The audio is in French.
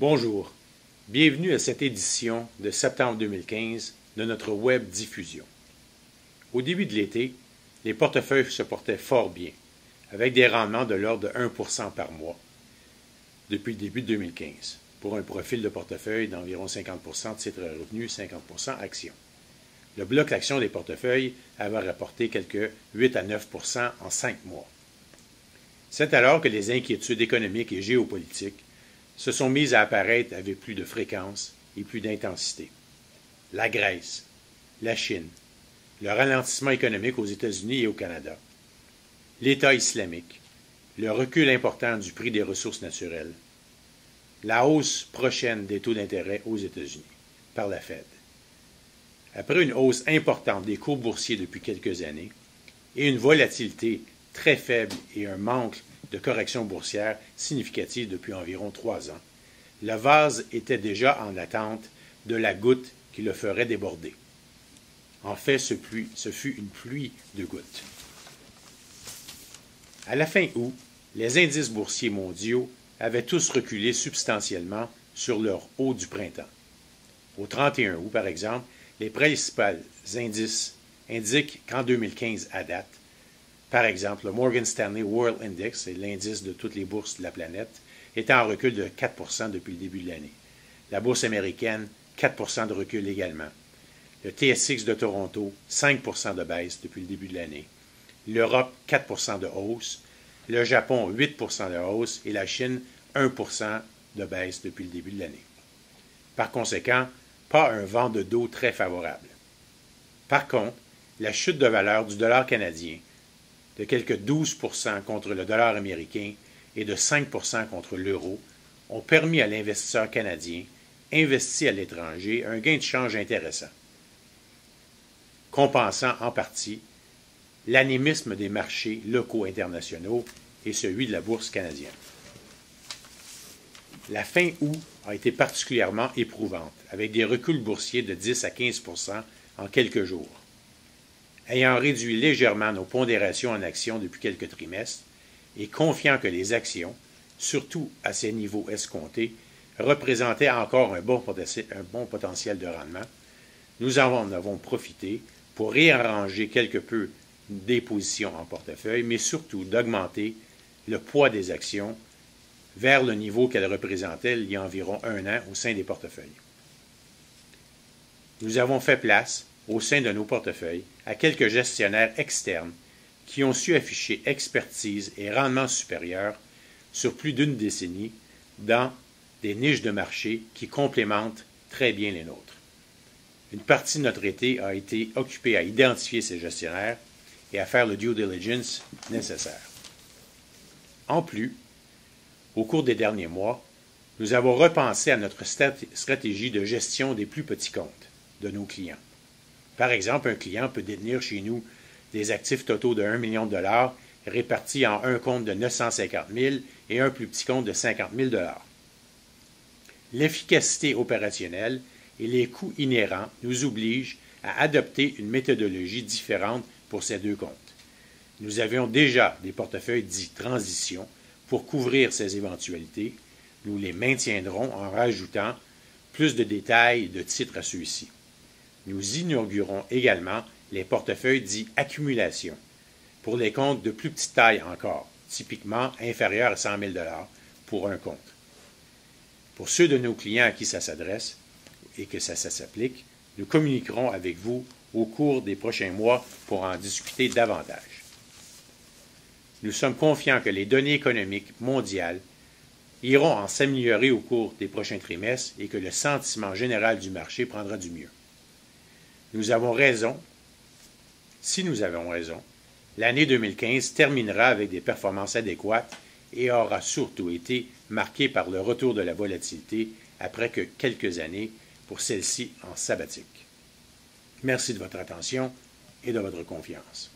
Bonjour, bienvenue à cette édition de septembre 2015 de notre web diffusion. Au début de l'été, les portefeuilles se portaient fort bien, avec des rendements de l'ordre de 1% par mois depuis le début de 2015, pour un profil de portefeuille d'environ 50% titres à revenus, 50% actions. Le bloc action des portefeuilles avait rapporté quelque 8 à 9% en 5 mois. C'est alors que les inquiétudes économiques et géopolitiques se sont mises à apparaître avec plus de fréquence et plus d'intensité. La Grèce, la Chine, le ralentissement économique aux États-Unis et au Canada, l'État islamique, le recul important du prix des ressources naturelles, la hausse prochaine des taux d'intérêt aux États-Unis par la Fed. Après une hausse importante des cours boursiers depuis quelques années et une volatilité très faible et un manque de correction boursière significative depuis environ 3 ans, le vase était déjà en attente de la goutte qui le ferait déborder. En fait, ce fut une pluie de gouttes. À la fin août, les indices boursiers mondiaux avaient tous reculé substantiellement sur leur haut du printemps. Au 31 août, par exemple, les principaux indices indiquent qu'en 2015 à date, par exemple, le Morgan Stanley World Index, c'est l'indice de toutes les bourses de la planète, était en recul de 4% depuis le début de l'année. La bourse américaine, 4% de recul également. Le TSX de Toronto, 5% de baisse depuis le début de l'année. L'Europe, 4% de hausse. Le Japon, 8% de hausse. Et la Chine, 1% de baisse depuis le début de l'année. Par conséquent, pas un vent de dos très favorable. Par contre, la chute de valeur du dollar canadien, de quelque 12% contre le dollar américain et de 5% contre l'euro, ont permis à l'investisseur canadien, investi à l'étranger, un gain de change intéressant, compensant en partie l'animisme des marchés locaux internationaux et celui de la bourse canadienne. La fin août a été particulièrement éprouvante, avec des reculs boursiers de 10 à 15% en quelques jours. Ayant réduit légèrement nos pondérations en actions depuis quelques trimestres et confiant que les actions, surtout à ces niveaux escomptés, représentaient encore un bon potentiel de rendement, nous en avons profité pour réarranger quelque peu des positions en portefeuille, mais surtout d'augmenter le poids des actions vers le niveau qu'elles représentaient il y a environ 1 an au sein des portefeuilles. Nous avons fait place, au sein de nos portefeuilles, à quelques gestionnaires externes qui ont su afficher expertise et rendement supérieur sur plus d'une décennie dans des niches de marché qui complémentent très bien les nôtres. Une partie de notre été a été occupée à identifier ces gestionnaires et à faire le due diligence nécessaire. En plus, au cours des derniers mois, nous avons repensé à notre stratégie de gestion des plus petits comptes de nos clients. Par exemple, un client peut détenir chez nous des actifs totaux de 1 million de dollars répartis en un compte de 950 000 et un plus petit compte de 50 000 dollars. L'efficacité opérationnelle et les coûts inhérents nous obligent à adopter une méthodologie différente pour ces deux comptes. Nous avions déjà des portefeuilles dits transition pour couvrir ces éventualités. Nous les maintiendrons en rajoutant plus de détails de titres à ceux-ci. Nous inaugurons également les portefeuilles dits accumulation pour les comptes de plus petite taille encore, typiquement inférieurs à 100 000 $ pour un compte. Pour ceux de nos clients à qui ça s'adresse et que ça s'applique, nous communiquerons avec vous au cours des prochains mois pour en discuter davantage. Nous sommes confiants que les données économiques mondiales iront en s'améliorer au cours des prochains trimestres et que le sentiment général du marché prendra du mieux. Nous avons raison. Si nous avons raison, l'année 2015 terminera avec des performances adéquates et aura surtout été marquée par le retour de la volatilité après que quelques années pour celle-ci en sabbatique. Merci de votre attention et de votre confiance.